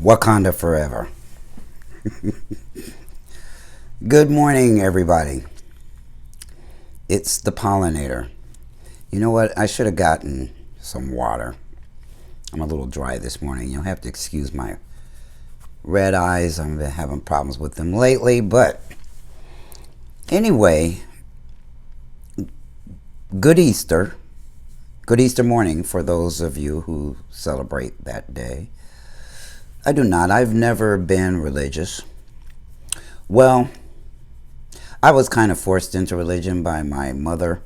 Wakanda forever. Good morning, everybody. It's the pollinator. You know what? I should have gotten some water. I'm a little dry this morning. You'll have to excuse my red eyes. I've been having problems with them lately. But anyway, good Easter. Good Easter morning for those of you who celebrate that day. I do not. I've never been religious. Well, I was kind of forced into religion by my mother.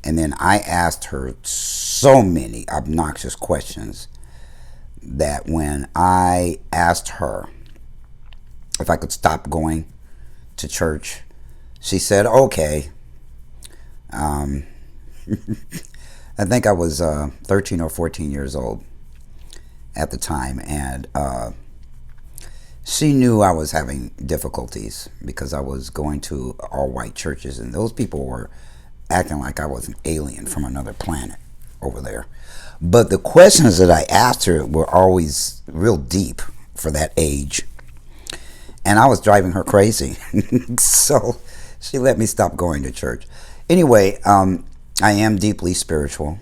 And then I asked her so many obnoxious questions that when I asked her if I could stop going to church, she said, okay. I think I was 13 or 14 years old at the time, and she knew I was having difficulties because I was going to all-white churches, and those people were acting like I was an alien from another planet over there. But the questions that I asked her were always real deep for that age, and I was driving her crazy. So she let me stop going to church. Anyway, I am deeply spiritual.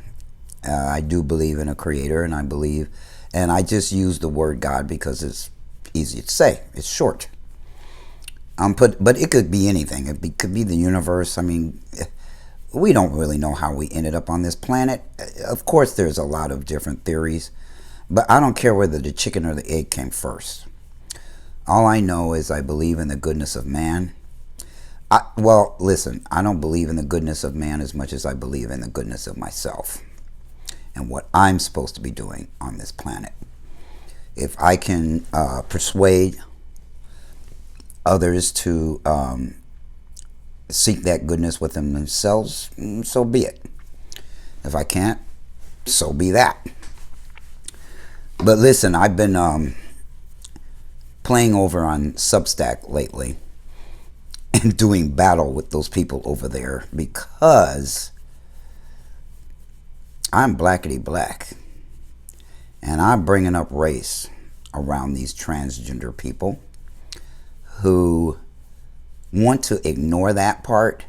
I do believe in a creator, and I just use the word God because it's easy to say. It's short. But it could be anything. It could be the universe. I mean, we don't really know how we ended up on this planet. Of course, there's a lot of different theories, but I don't care whether the chicken or the egg came first. All I know is I believe in the goodness of man. Well, listen, I don't believe in the goodness of man as much as I believe in the goodness of myself and what I'm supposed to be doing on this planet. If I can persuade others to seek that goodness within themselves, so be it. If I can't, so be that. But listen, I've been playing over on Substack lately and doing battle with those people over there because I'm blackety black, and I'm bringing up race around these transgender people who want to ignore that part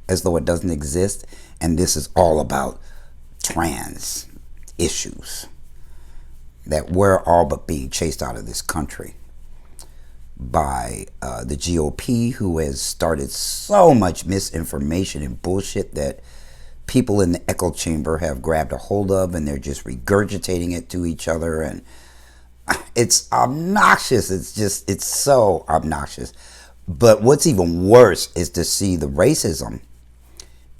as though it doesn't exist, and this is all about trans issues, that we're all but being chased out of this country by the GOP, who has started so much misinformation and bullshit that people in the echo chamber have grabbed a hold of, and they're just regurgitating it to each other, and it's obnoxious. It's so obnoxious. But what's even worse is to see the racism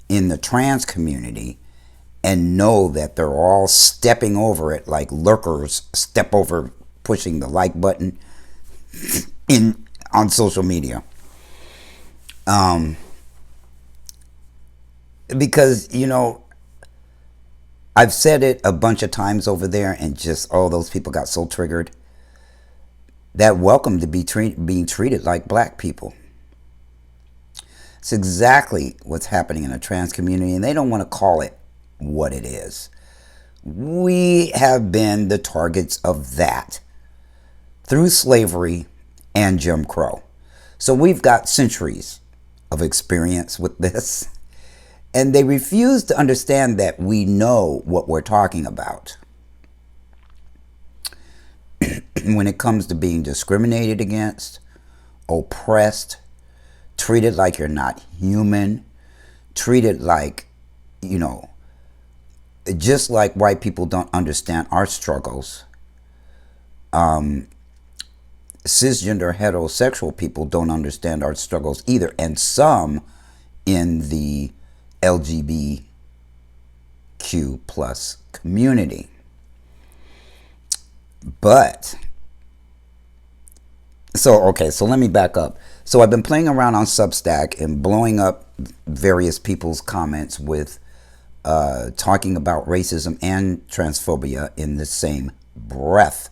in the trans community and know that they're all stepping over it like lurkers step over pushing the like button on social media. Because, you know, I've said it a bunch of times over there, and just, those people got so triggered. That welcome to being treated like black people. It's exactly what's happening in the trans community, and they don't want to call it what it is. We have been the targets of that through slavery and Jim Crow. So we've got centuries of experience with this. And they refuse to understand that we know what we're talking about when it comes to being discriminated against, oppressed, treated like you're not human, treated like, you know, just like white people don't understand our struggles. Cisgender heterosexual people don't understand our struggles either, and some in the LGBTQ plus community. But so let me back up. So I've been playing around on Substack and blowing up various people's comments with talking about racism and transphobia in the same breath.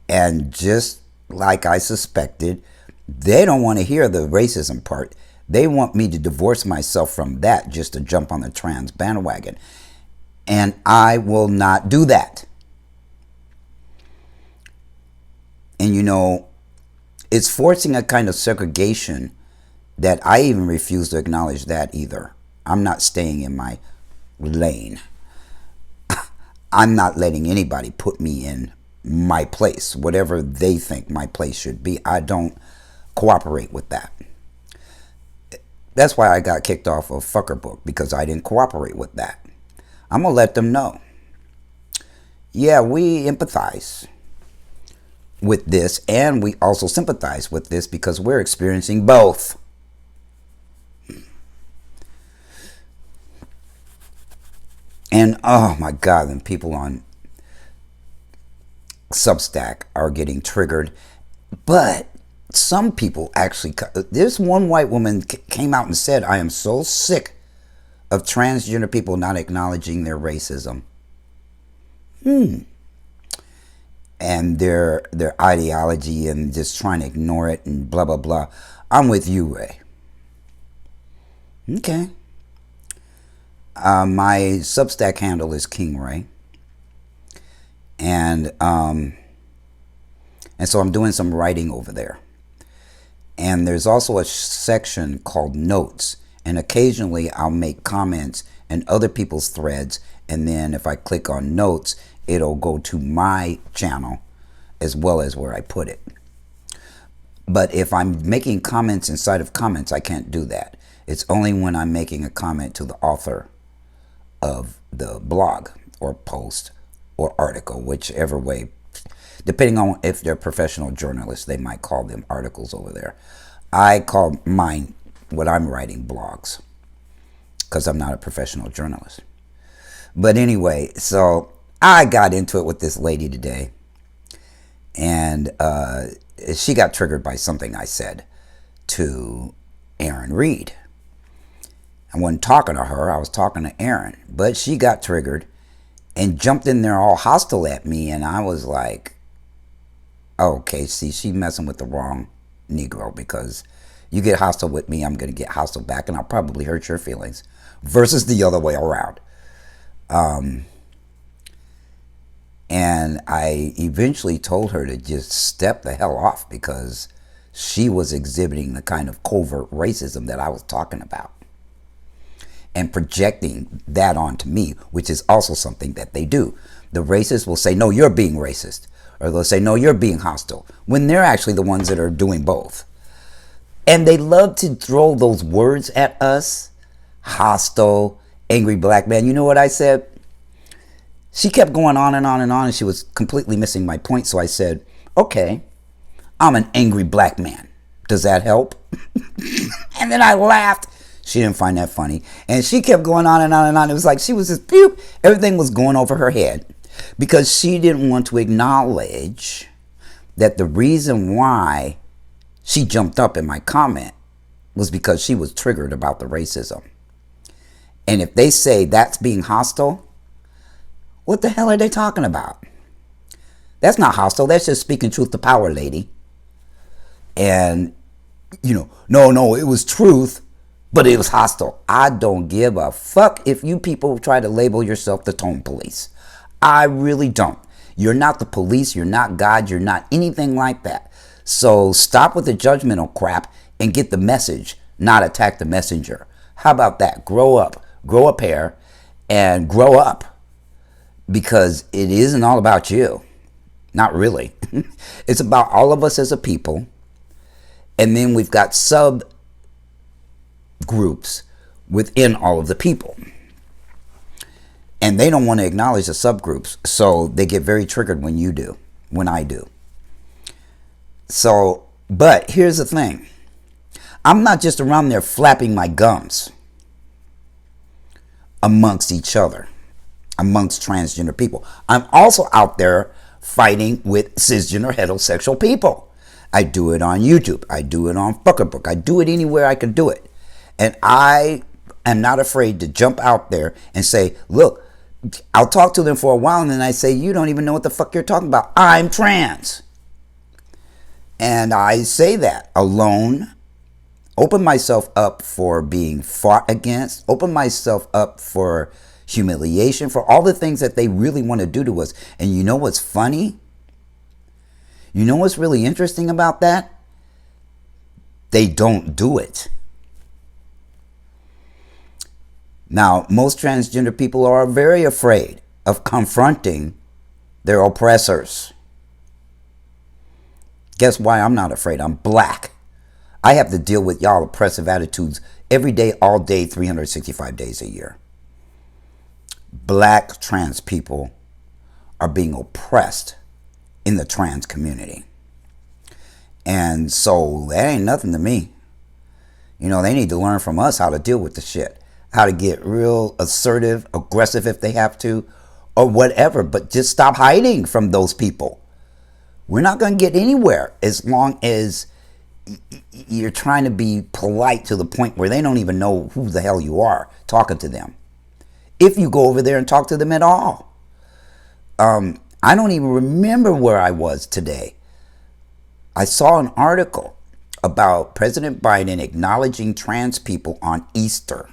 And just like I suspected, they don't want to hear the racism part. They want me to divorce myself from that just to jump on the trans bandwagon. And I will not do that. And it's forcing a kind of segregation that I even refuse to acknowledge that either. I'm not staying in my lane. I'm not letting anybody put me in my place, whatever they think my place should be. I don't cooperate with that. That's why I got kicked off of Fucker Book, because I didn't cooperate with that. I'm going to let them know. Yeah, we empathize with this, and we also sympathize with this because we're experiencing both. And oh my God, then people on Substack are getting triggered. But some people actually, this one white woman came out and said, I am so sick of transgender people not acknowledging their racism. And their ideology, and just trying to ignore it and blah, blah, blah. I'm with you, Ray. Okay. My Substack handle is King Ray. And so I'm doing some writing over there. And there's also a section called Notes. And occasionally I'll make comments in other people's threads. And then if I click on Notes, it'll go to my channel as well as where I put it. But if I'm making comments inside of comments, I can't do that. It's only when I'm making a comment to the author of the blog or post or article, whichever way, depending on if they're professional journalists, they might call them articles over there. I call mine, what I'm writing, blogs, because I'm not a professional journalist. But anyway, so I got into it with this lady today, and she got triggered by something I said to Aaron Reed. I wasn't talking to her, I was talking to Aaron, but she got triggered and jumped in there all hostile at me, and I was like, okay, see, she messing with the wrong Negro, because you get hostile with me, I'm going to get hostile back, and I'll probably hurt your feelings, versus the other way around. And I eventually told her to just step the hell off, because she was exhibiting the kind of covert racism that I was talking about and projecting that onto me, which is also something that they do. The racists will say, no, you're being racist. Or they'll say, no, you're being hostile, when they're actually the ones that are doing both. And they love to throw those words at us. Hostile, angry black man. You know what I said? She kept going on and on and on, and she was completely missing my point. So I said, okay, I'm an angry black man. Does that help? And then I laughed. She didn't find that funny. And she kept going on and on and on. It was like she was just, pew, everything was going over her head, because she didn't want to acknowledge that the reason why she jumped up in my comment was because she was triggered about the racism. And if they say that's being hostile, what the hell are they talking about? That's not hostile. That's just speaking truth to power, lady. And, no, it was truth, but it was hostile. I don't give a fuck if you people try to label yourself the tone police. I really don't. You're not the police. You're not God. You're not anything like that. So stop with the judgmental crap and get the message, not attack the messenger. How about that? Grow up. Grow a pair and grow up, because it isn't all about you. Not really. It's about all of us as a people. And then we've got sub groups within all of the people. And they don't want to acknowledge the subgroups, so they get very triggered when you do, when I do. So, but here's the thing. I'm not just around there flapping my gums amongst each other, amongst transgender people. I'm also out there fighting with cisgender heterosexual people. I do it on YouTube. I do it on Fucker Book. I do it anywhere I can do it. And I am not afraid to jump out there and say, look, I'll talk to them for a while, and then I say, you don't even know what the fuck you're talking about. I'm trans. And I say that alone, open myself up for being fought against, open myself up for humiliation, for all the things that they really want to do to us. And you know what's funny? You know what's really interesting about that? They don't do it. Now, most transgender people are very afraid of confronting their oppressors. Guess why I'm not afraid? I'm black. I have to deal with y'all oppressive attitudes every day, all day, 365 days a year. Black trans people are being oppressed in the trans community. And so that ain't nothing to me. You know, they need to learn from us how to deal with the shit. How to get real assertive, aggressive if they have to, or whatever. But just stop hiding from those people. We're not going to get anywhere as long as you're trying to be polite to the point where they don't even know who the hell you are talking to them. If you go over there and talk to them at all. I don't even remember where I was today. I saw an article about President Biden acknowledging trans people on Easter.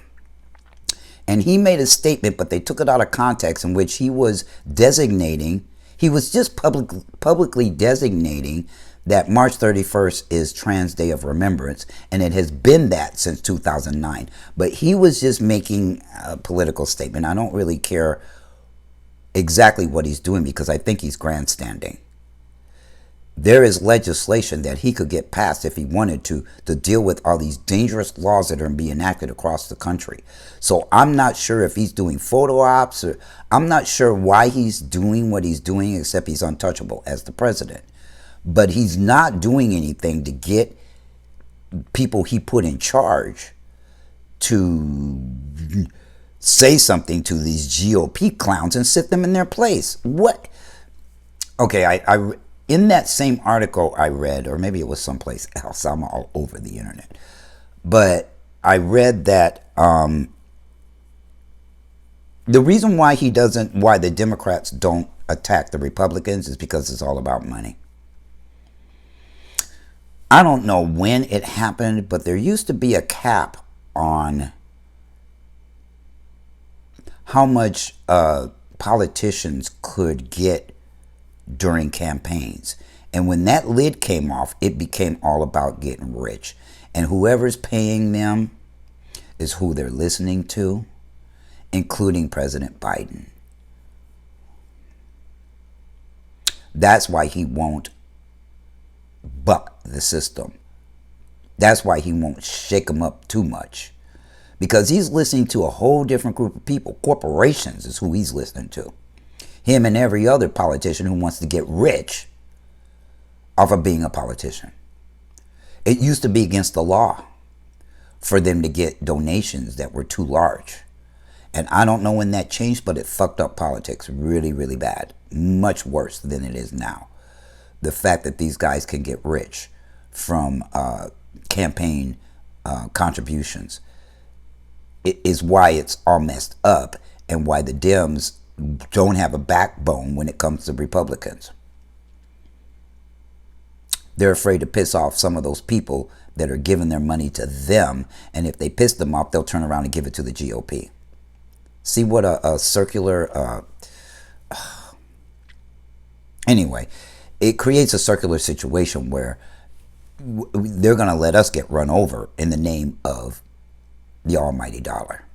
And he made a statement, but they took it out of context, in which he was designating, he was just publicly designating that March 31st is Trans Day of Remembrance, and it has been that since 2009. But he was just making a political statement. I don't really care exactly what he's doing, because I think he's grandstanding. There is legislation that he could get passed if he wanted to deal with all these dangerous laws that are being enacted across the country. So I'm not sure if he's doing photo ops, or I'm not sure why he's doing what he's doing, except he's untouchable as the president. But he's not doing anything to get people he put in charge to say something to these GOP clowns and sit them in their place. What? Okay, I in that same article I read, or maybe it was someplace else, I'm all over the internet, but I read that the reason why why the Democrats don't attack the Republicans is because it's all about money. I don't know when it happened, but there used to be a cap on how much politicians could get during campaigns. And when that lid came off, it became all about getting rich. And whoever's paying them is who they're listening to, including President Biden. That's why he won't buck the system. That's why he won't shake them up too much. Because he's listening to a whole different group of people. Corporations is who he's listening to. Him and every other politician who wants to get rich off of being a politician. It used to be against the law for them to get donations that were too large. And I don't know when that changed, but it fucked up politics really, really bad. Much worse than it is now. The fact that these guys can get rich from campaign contributions is why it's all messed up, and why the Dems don't have a backbone when it comes to Republicans. They're afraid to piss off some of those people that are giving their money to them, and if they piss them off, they'll turn around and give it to the GOP. See what a circular... Anyway, it creates a circular situation where they're going to let us get run over in the name of the almighty dollar.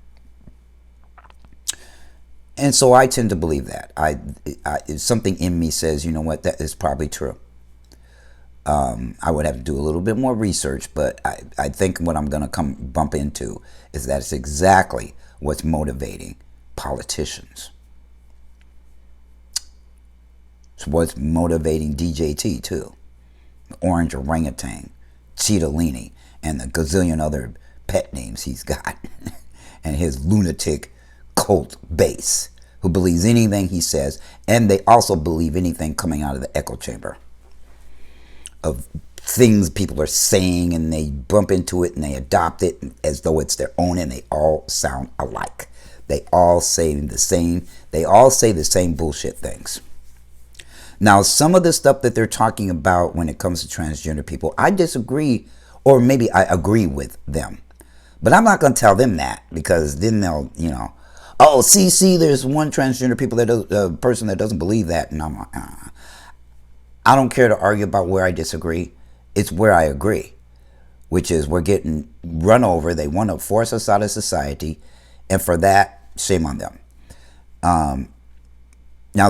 And so I tend to believe that. Something in me says, you know what, that is probably true. I would have to do a little bit more research, but I think what I'm going to bump into is that it's exactly what's motivating politicians. It's what's motivating DJT too. Orange Orangutan, Cheetahini, and the gazillion other pet names he's got. And his lunatic cult base, who believes anything he says, and they also believe anything coming out of the echo chamber of things people are saying, and they bump into it and they adopt it as though it's their own, and they all sound alike. They all say the same. They all say the same bullshit things. Now, some of the stuff that they're talking about when it comes to transgender people, I disagree, or maybe I agree with them. But I'm not going to tell them that, because then they'll, oh, see, there's one transgender person that doesn't believe that, and I'm like, I don't care to argue about where I disagree. It's where I agree, which is we're getting run over. They want to force us out of society, and for that, shame on them. Now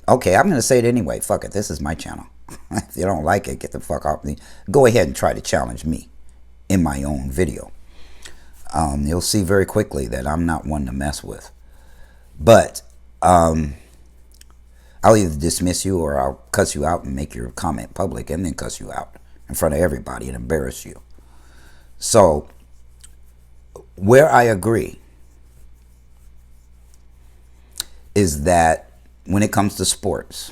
okay, I'm going to say it anyway. Fuck it, this is my channel. If you don't like it, get the fuck off me. Go ahead and try to challenge me in my own video. You'll see very quickly that I'm not one to mess with. But I'll either dismiss you or I'll cuss you out and make your comment public and then cuss you out in front of everybody and embarrass you. So where I agree is that when it comes to sports,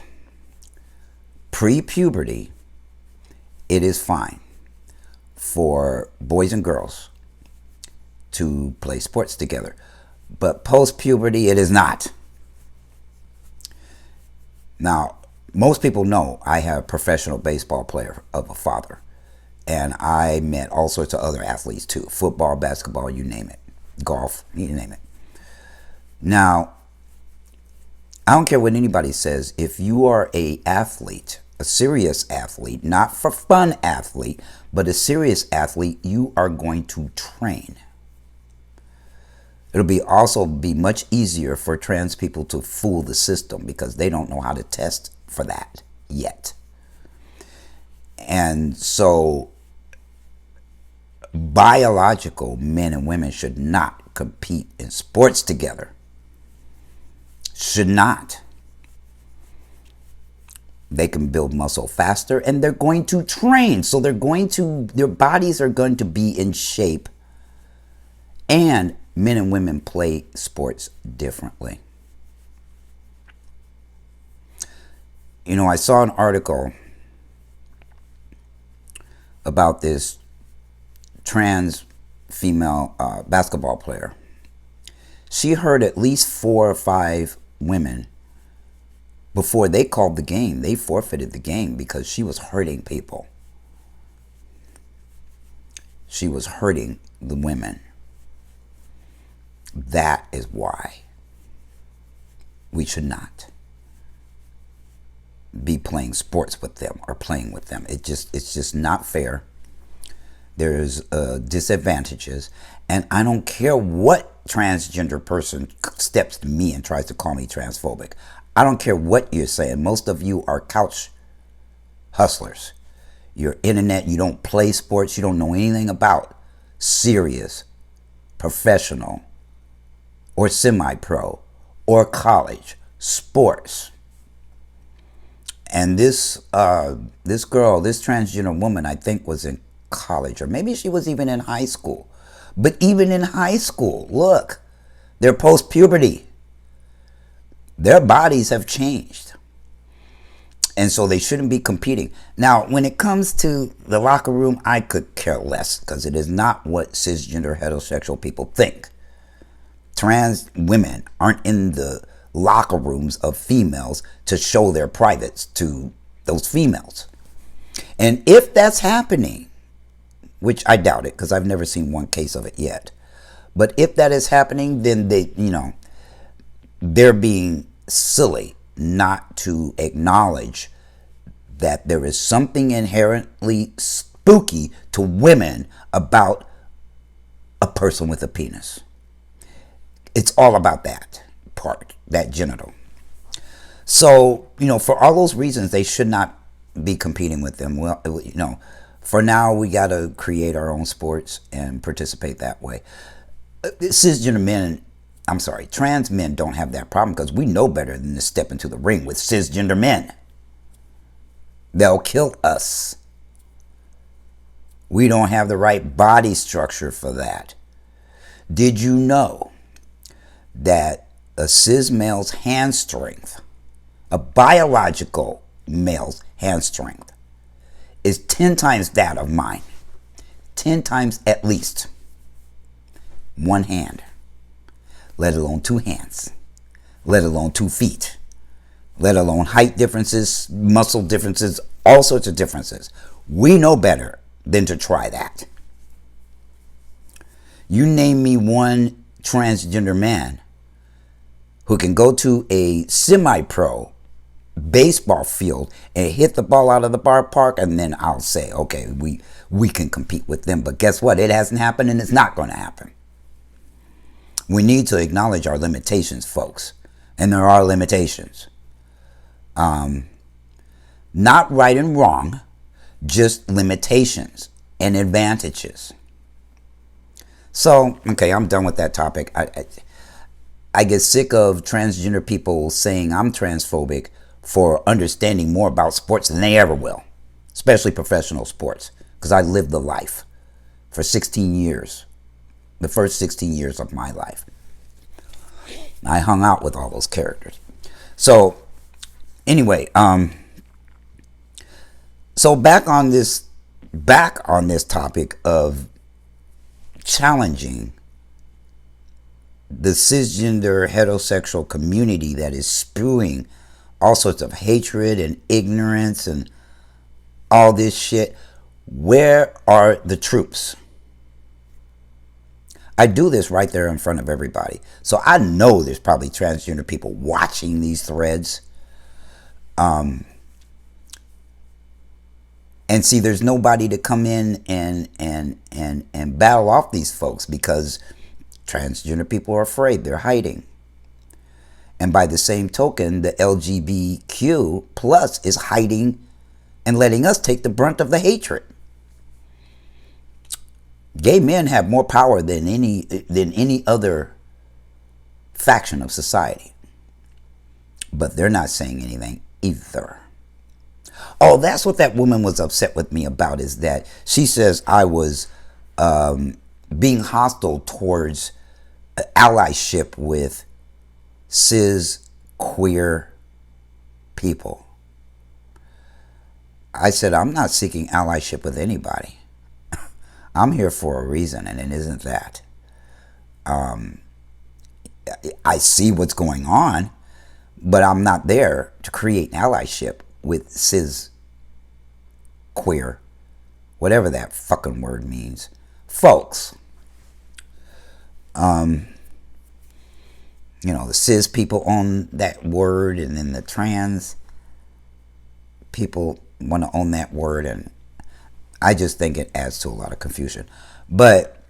pre-puberty, it is fine for boys and girls to play sports together. But post-puberty, it is not. Now, most people know I have a professional baseball player of a father. And I met all sorts of other athletes too. Football, basketball, you name it. Golf, you name it. Now, I don't care what anybody says. If you are a athlete, a serious athlete, not for fun athlete, but a serious athlete, you are going to train. It'll also be much easier for trans people to fool the system because they don't know how to test for that yet. And so biological men and women should not compete in sports together. Should not. They can build muscle faster and they're going to train. So their bodies are going to be in shape. And men and women play sports differently. You know, I saw an article about this trans female basketball player. She hurt at least 4 or 5 women before they called the game. They forfeited the game because she was hurting people. She was hurting the women. That is why we should not be playing sports with them or playing with them. It's just not fair. There's disadvantages, and I don't care what transgender person steps to me and tries to call me transphobic. I don't care what you're saying. Most of you are couch hustlers. You're internet. You don't play sports. You don't know anything about serious, professional, or semi-pro, or college sports. And this girl, this transgender woman, I think was in college, or maybe she was even in high school. But even in high school, look, they're post-puberty. Their bodies have changed. And so they shouldn't be competing. Now, when it comes to the locker room, I could care less because it is not what cisgender heterosexual people think. Trans women aren't in the locker rooms of females to show their privates to those females. And if that's happening, which I doubt it because I've never seen one case of it yet, but if that is happening, then they're being silly not to acknowledge that there is something inherently spooky to women about a person with a penis. It's all about that part, that genital. So, for all those reasons, they should not be competing with them. Well, for now, we got to create our own sports and participate that way. Trans men don't have that problem because we know better than to step into the ring with cisgender men. They'll kill us. We don't have the right body structure for that. Did you know that a cis male's hand strength, a biological male's hand strength, is 10 times that of mine? 10 times at least. One hand. Let alone 2 hands. Let alone 2 feet. Let alone height differences, muscle differences, all sorts of differences. We know better than to try that. You name me one transgender man who can go to a semi-pro baseball field and hit the ball out of the ballpark, and then I'll say, okay, we can compete with them. But guess what? It hasn't happened, and it's not going to happen. We need to acknowledge our limitations, folks. And there are limitations. Not right and wrong, just limitations and advantages. So, okay, I'm done with that topic. I get sick of transgender people saying I'm transphobic for understanding more about sports than they ever will, especially professional sports, because I lived the life for 16 years, the first 16 years of my life. I hung out with all those characters. So, anyway, so back on this topic of challenging the cisgender heterosexual community that is spewing all sorts of hatred and ignorance and all this shit. Where are the troops? I do this right there in front of everybody. So I know there's probably transgender people watching these threads. And see, there's nobody to come in and battle off these folks because transgender people are afraid. They're hiding. And by the same token, the LGBTQ plus is hiding and letting us take the brunt of the hatred. Gay men have more power than any other faction of society. But they're not saying anything either. Oh, that's what that woman was upset with me about, is that she says I was being hostile towards allyship with cis queer people. I said, I'm not seeking allyship with anybody. I'm here for a reason, and it isn't that. I see what's going on, but I'm not there to create allyship with cis queer, whatever that fucking word means, folks. The cis people own that word, and then the trans people want to own that word, and I just think it adds to a lot of confusion. But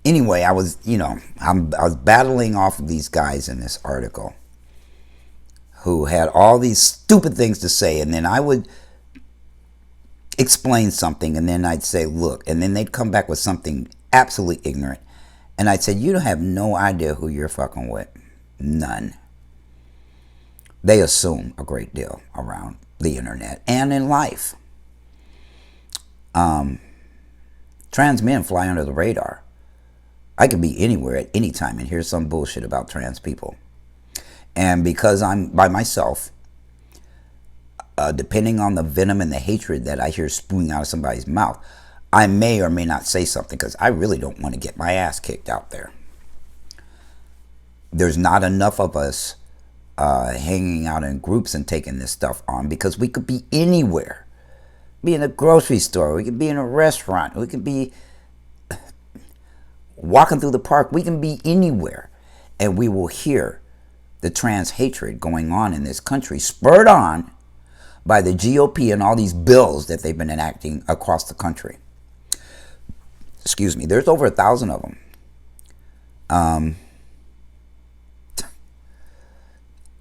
anyway, I was battling off of these guys in this article who had all these stupid things to say, and then I would explain something, and then I'd say, look, and then they'd come back with something absolutely ignorant, and I'd say, you don't have no idea who you're fucking with. None. They assume a great deal around the internet and in life. Trans men fly under the radar. I could be anywhere at any time and hear some bullshit about trans people. And because I'm by myself, depending on the venom and the hatred that I hear spewing out of somebody's mouth, I may or may not say something because I really don't want to get my ass kicked out there. There's not enough of us hanging out in groups and taking this stuff on, because we could be anywhere. Be in a grocery store, we could be in a restaurant, we could be walking through the park, we can be anywhere, and we will hear the trans hatred going on in this country, spurred on by the GOP and all these bills that they've been enacting across the country. Excuse me, there's over 1,000 of them.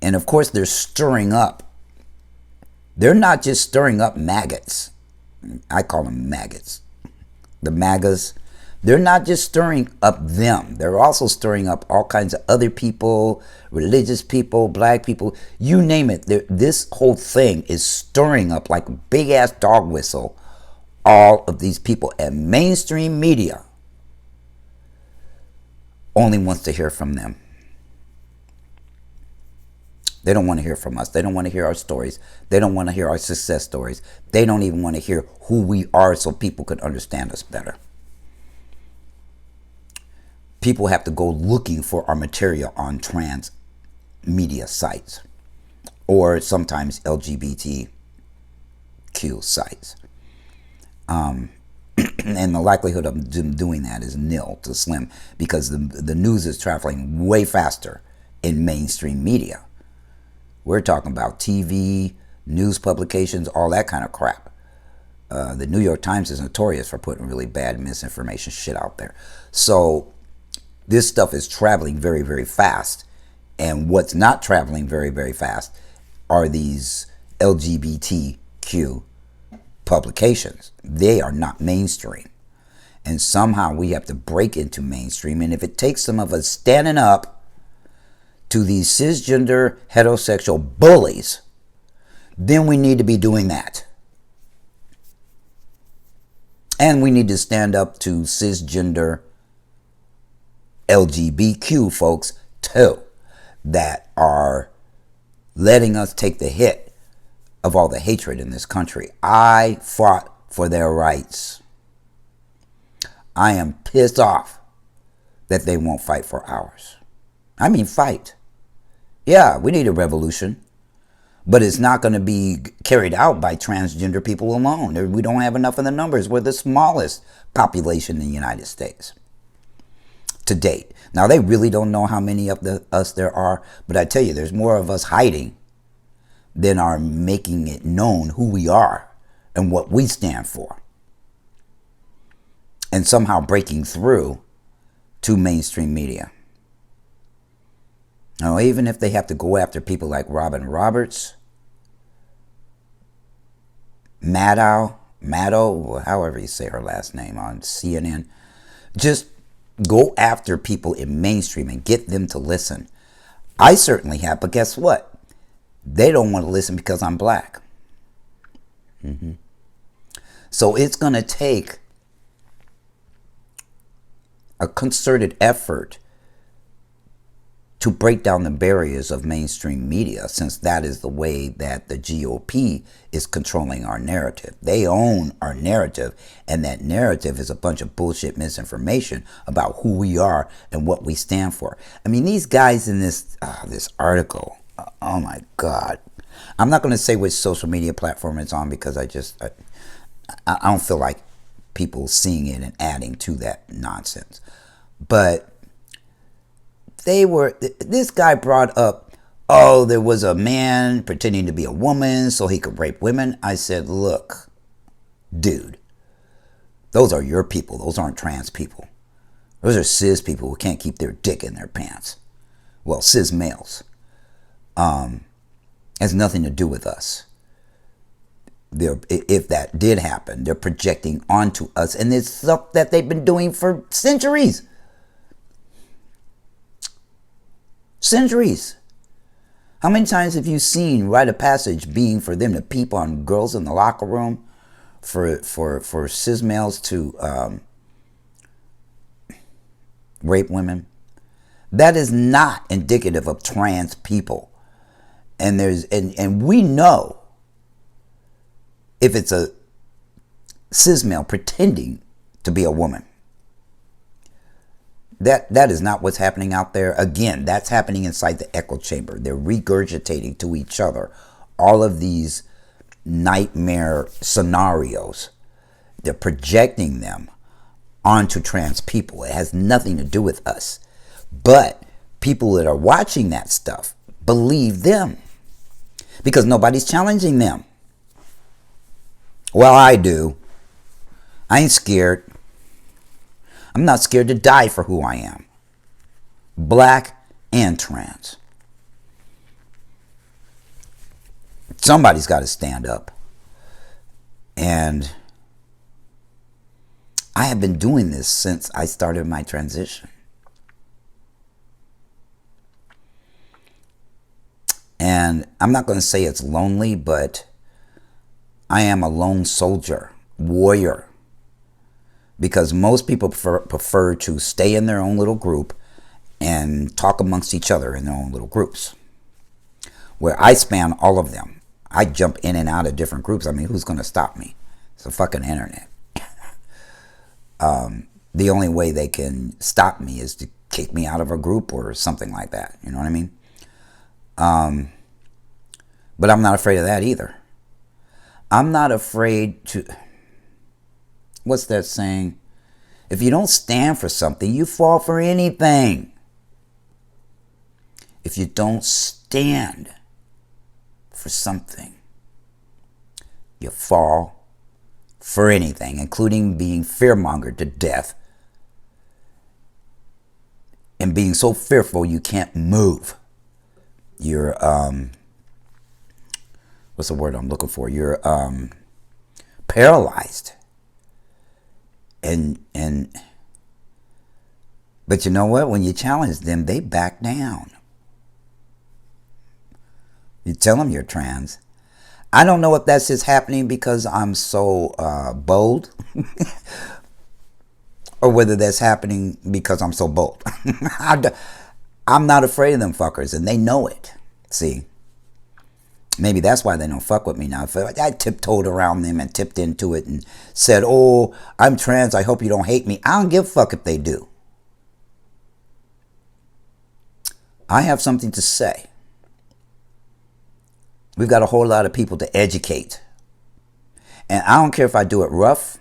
And of course, they're stirring up. They're not just stirring up maggots. I call them maggots. The MAGAs. They're not just stirring up them. They're also stirring up all kinds of other people, religious people, black people, you name it. This whole thing is stirring up like a big-ass dog whistle all of these people. And mainstream media only wants to hear from them. They don't want to hear from us. They don't want to hear our stories. They don't want to hear our success stories. They don't even want to hear who we are so people could understand us better. People have to go looking for our material on trans media sites or sometimes LGBTQ sites. And the likelihood of them doing that is nil to slim, because the news is traveling way faster in mainstream media. We're talking about TV, news publications, all that kind of crap. The New York Times is notorious for putting really bad misinformation shit out there. So this stuff is traveling very, very fast. And what's not traveling very, very fast are these LGBTQ publications. They are not mainstream. And somehow we have to break into mainstream. And if it takes some of us standing up to these cisgender heterosexual bullies, then we need to be doing that. And we need to stand up to cisgender LGBTQ folks too, that are letting us take the hit of all the hatred in this country. I fought for their rights. I am pissed off that they won't fight for ours. I mean, fight. Yeah, we need a revolution, but it's not going to be carried out by transgender people alone. We don't have enough of the numbers. We're the smallest population in the United States to date. Now, they really don't know how many of us there are, but I tell you, there's more of us hiding than are making it known who we are and what we stand for, and somehow breaking through to mainstream media. Now, even if they have to go after people like Robin Roberts, Maddow, however you say her last name, on CNN, just go after people in mainstream and get them to listen. I certainly have, but guess what? They don't want to listen because I'm black. So it's going to take a concerted effort to break down the barriers of mainstream media, since that is the way that the GOP is controlling our narrative. They own our narrative, and that narrative is a bunch of bullshit misinformation about who we are and what we stand for. I mean, these guys in this article, oh my God. I'm not going to say which social media platform it's on, because I don't feel like people seeing it and adding to that nonsense. But this guy brought up, oh, there was a man pretending to be a woman so he could rape women. I said, look, dude, those are your people. Those aren't trans people. Those are cis people who can't keep their dick in their pants. Well, cis males. Has nothing to do with us. If that did happen, they're projecting onto us, and it's stuff that they've been doing for centuries. Centuries. How many times have you seen rite of passage being for them to peep on girls in the locker room, for cis males to rape women? That is not indicative of trans people. And and we know if it's a cis male pretending to be a woman. That is not what's happening out there. Again, that's happening inside the echo chamber. They're regurgitating to each other all of these nightmare scenarios. They're projecting them onto trans people. It has nothing to do with us. But people that are watching that stuff believe them, because nobody's challenging them. Well, I do. I ain't scared. I'm not scared to die for who I am. Black and trans. Somebody's got to stand up. And I have been doing this since I started my transition. And I'm not going to say it's lonely, but I am a lone soldier, warrior. Because most people prefer to stay in their own little group and talk amongst each other in their own little groups. Where I span all of them. I jump in and out of different groups. I mean, who's going to stop me? It's the fucking internet. The only way they can stop me is to kick me out of a group or something like that. You know what I mean? But I'm not afraid of that either. I'm not afraid to... What's that saying? If you don't stand for something, you fall for anything. If you don't stand for something, you fall for anything, including being fearmongered to death and being so fearful you can't move. You're, what's the word I'm looking for? You're paralyzed. But you know what? When you challenge them, they back down. You tell them you're trans. I don't know if that's just happening because I'm so bold or whether that's happening because I'm so bold. I'm not afraid of them fuckers, and they know it. See, maybe that's why they don't fuck with me now. If I tiptoed around them and tipped into it and said, oh, I'm trans, I hope you don't hate me. I don't give a fuck if they do. I have something to say. We've got a whole lot of people to educate. And I don't care if I do it rough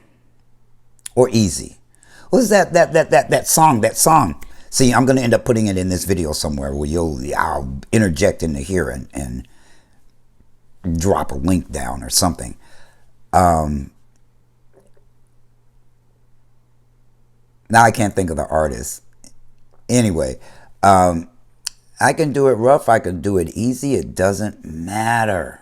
or easy. What is that song? See, I'm going to end up putting it in this video somewhere where I'll interject into here and drop a link down or something. Now I can't think of the artist. Anyway, I can do it rough. I can do it easy. It doesn't matter.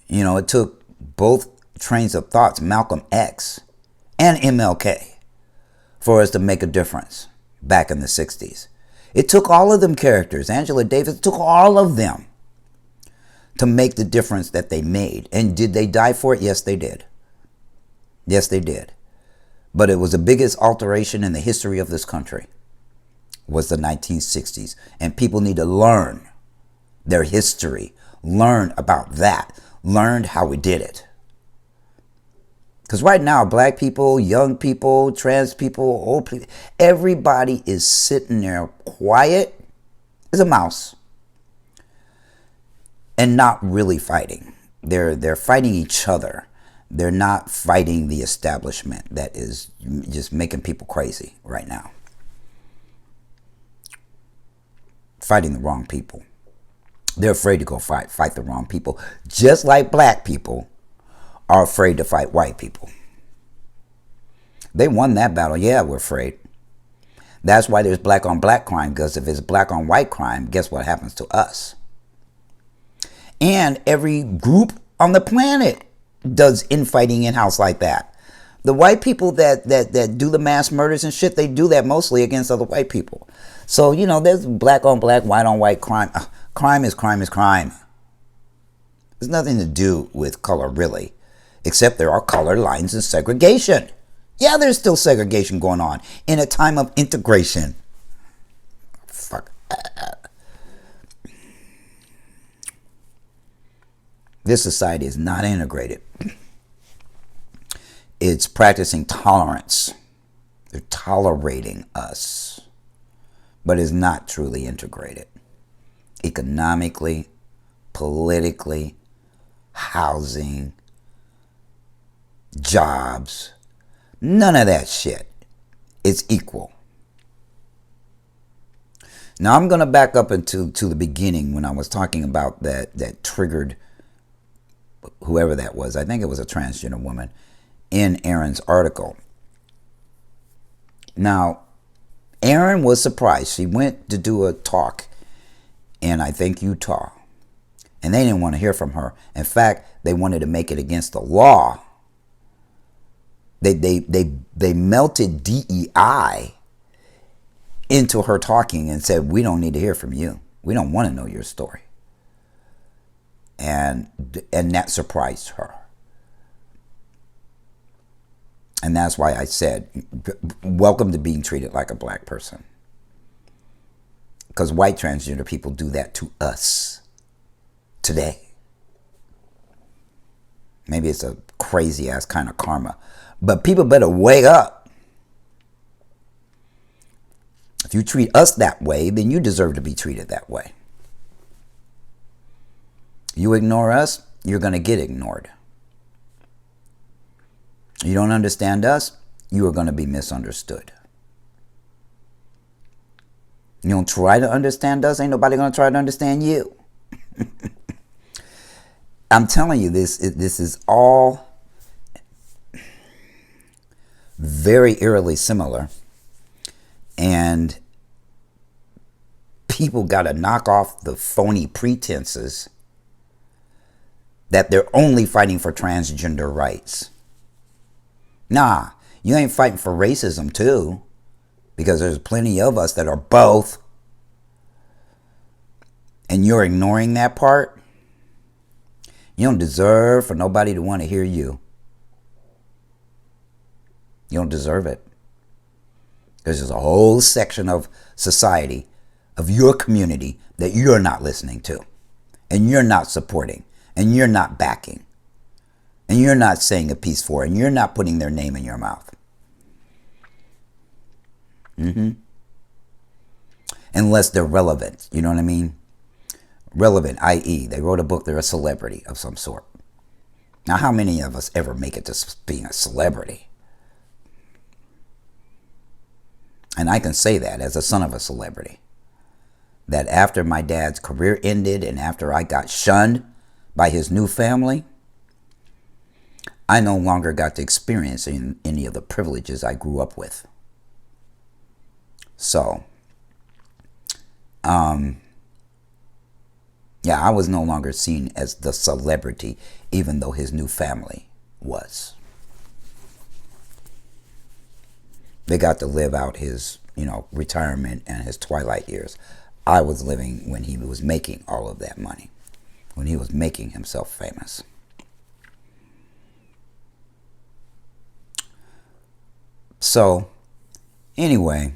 You know, it took both trains of thoughts, Malcolm X and MLK, for us to make a difference back in the 60s. It took all of them characters. Angela Davis took all of them to make the difference that they made. And did they die for it? Yes, they did. Yes, they did. But it was the biggest alteration in the history of this country. Was the 1960s. And people need to learn their history. Learn about that. Learn how we did it. Because right now, black people, young people, trans people, old people, everybody is sitting there quiet as a mouse and not really fighting. They're fighting each other. They're not fighting the establishment that is just making people crazy right now. Fighting the wrong people. They're afraid to go fight the wrong people. Just like black people are afraid to fight white people. They won that battle. Yeah, we're afraid. That's why there's black on black crime, because if it's black on white crime, guess what happens to us? And every group on the planet does infighting in-house like that. The white people that do the mass murders and shit, they do that mostly against other white people. So, you know, there's black on black, white on white crime. Crime is crime is crime. There's nothing to do with color, really, except there are color lines and segregation. Yeah, there's still segregation going on in a time of integration. Fuck. This society is not integrated. It's practicing tolerance. They're tolerating us, but is not truly integrated. Economically, politically, housing, jobs, none of that shit. It's equal. Now I'm going to back up into the beginning when I was talking about that triggered whoever that was. I think it was a transgender woman in Aaron's article. Now, Aaron was surprised. She went to do a talk in, I think, Utah. And they didn't want to hear from her. In fact, they wanted to make it against the law. They melted DEI into her talking and said, we don't need to hear from you. We don't want to know your story. And that surprised her. And that's why I said, welcome to being treated like a black person. Because white transgender people do that to us today. Maybe it's a crazy ass kind of karma. But people better wake up. If you treat us that way, then you deserve to be treated that way. You ignore us, you're going to get ignored. You don't understand us, you are going to be misunderstood. You don't try to understand us, ain't nobody gonna try to understand you. I'm telling you, this is all very eerily similar, and people got to knock off the phony pretenses that they're only fighting for transgender rights. Nah, you ain't fighting for racism too, because there's plenty of us that are both, and you're ignoring that part. You don't deserve for nobody to want to hear you. You don't deserve it. Because there's a whole section of society, of your community, that you're not listening to, and you're not supporting, and you're not backing, and you're not saying a piece for, and you're not putting their name in your mouth. Unless they're relevant, you know what I mean? Relevant, i.e., they wrote a book, they're a celebrity of some sort. Now, how many of us ever make it to being a celebrity? And I can say that as a son of a celebrity, that after my dad's career ended and after I got shunned by his new family, I no longer got to experience any of the privileges I grew up with. So, yeah, I was no longer seen as the celebrity, even though his new family was. They got to live out his, retirement and his twilight years. I was living when he was making all of that money, when he was making himself famous. So, anyway,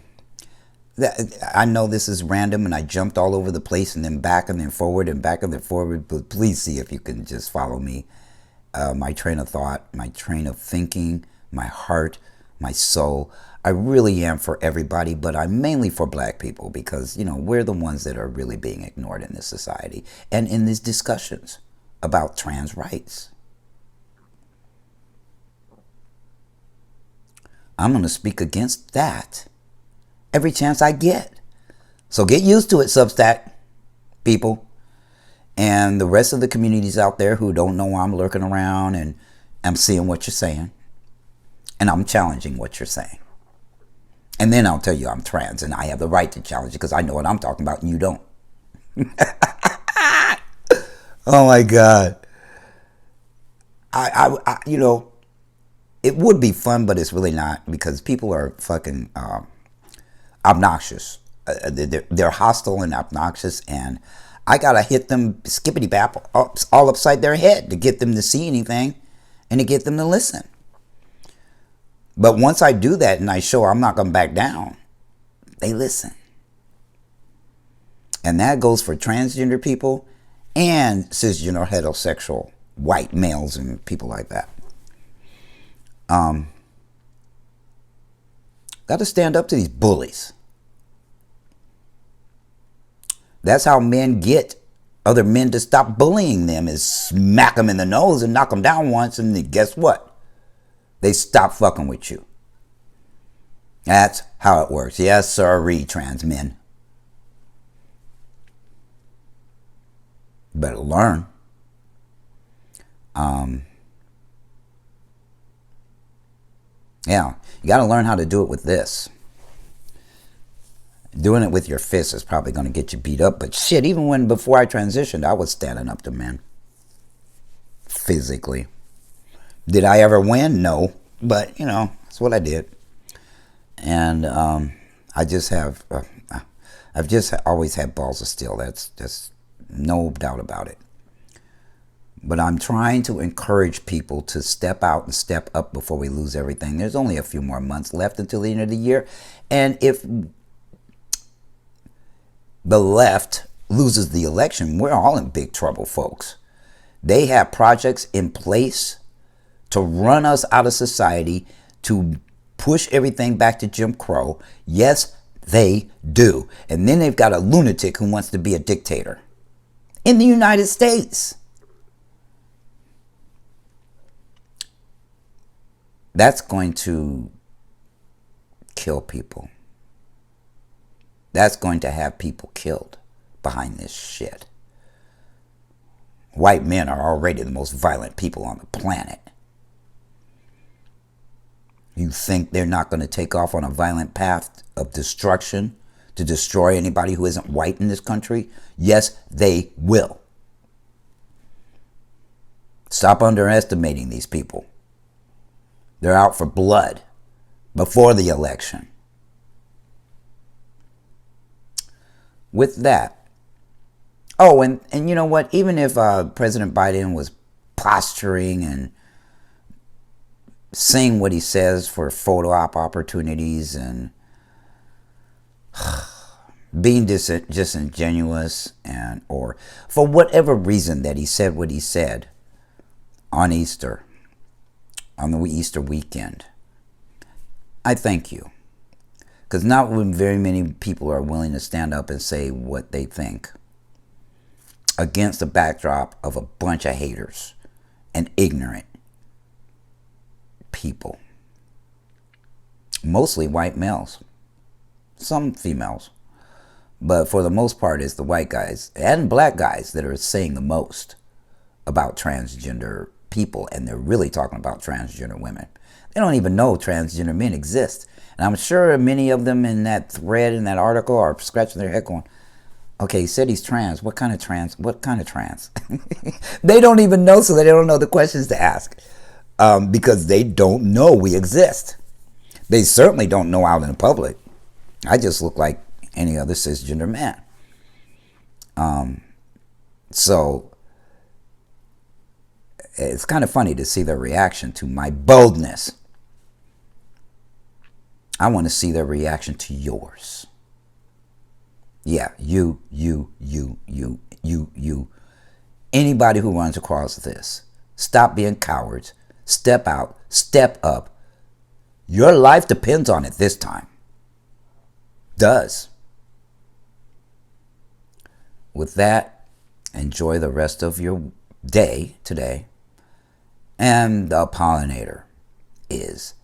I know this is random and I jumped all over the place and then back and then forward and back and then forward, but please see if you can just follow me. My train of thought, my train of thinking, my heart, my soul. I really am for everybody, but I'm mainly for black people because, we're the ones that are really being ignored in this society and in these discussions about trans rights. I'm going to speak against that every chance I get. So get used to it, Substack people. And the rest of the communities out there who don't know I'm lurking around and I'm seeing what you're saying. And I'm challenging what you're saying. And then I'll tell you I'm trans and I have the right to challenge it because I know what I'm talking about and you don't. Oh my God. I it would be fun, but it's really not because people are fucking obnoxious. They're hostile and obnoxious, and I gotta hit them skippity bap all upside their head to get them to see anything and to get them to listen. But once I do that and I show I'm not gonna back down, they listen. And that goes for transgender people and cisgender heterosexual white males and people like that. Got to stand up to these bullies. That's how men get other men to stop bullying them, is smack them in the nose and knock them down once, and then guess what? They stop fucking with you. That's how it works. Yes, sirree, trans men. Better learn. Yeah, you got to learn how to do it with this. Doing it with your fists is probably going to get you beat up. But shit, even before I transitioned, I was standing up to men. Physically. Did I ever win? No. But, that's what I did. And I just have, I've just always had balls of steel. That's just no doubt about it. But I'm trying to encourage people to step out and step up before we lose everything. There's only a few more months left until the end of the year. And if the left loses the election, we're all in big trouble, folks. They have projects in place to run us out of society, to push everything back to Jim Crow. Yes, they do. And then they've got a lunatic who wants to be a dictator in the United States. That's going to kill people. That's going to have people killed behind this shit. White men are already the most violent people on the planet. You think they're not going to take off on a violent path of destruction to destroy anybody who isn't white in this country? Yes, they will. Stop underestimating these people. They're out for blood before the election. With that, oh, and you know what? Even if President Biden was posturing and saying what he says for photo op opportunities and being disingenuous, and or for whatever reason that he said what he said on Easter, on the Easter weekend, I thank you. Because not very many people are willing to stand up and say what they think against the backdrop of a bunch of haters and ignorant people. Mostly white males. Some females. But for the most part, it's the white guys and black guys that are saying the most about transgender people. And they're really talking about transgender women. They don't even know transgender men exist. And I'm sure many of them in that thread, in that article, are scratching their head going, okay, he said he's trans. What kind of trans? What kind of trans? They don't even know, so they don't know the questions to ask. Because they don't know we exist. They certainly don't know out in the public. I just look like any other cisgender man. So it's kind of funny to see their reaction to my boldness. I want to see their reaction to yours. Yeah, you. Anybody who runs across this, stop being cowards. Step out. Step up. Your life depends on it this time. Does. With that, enjoy the rest of your day today. And the pollinator is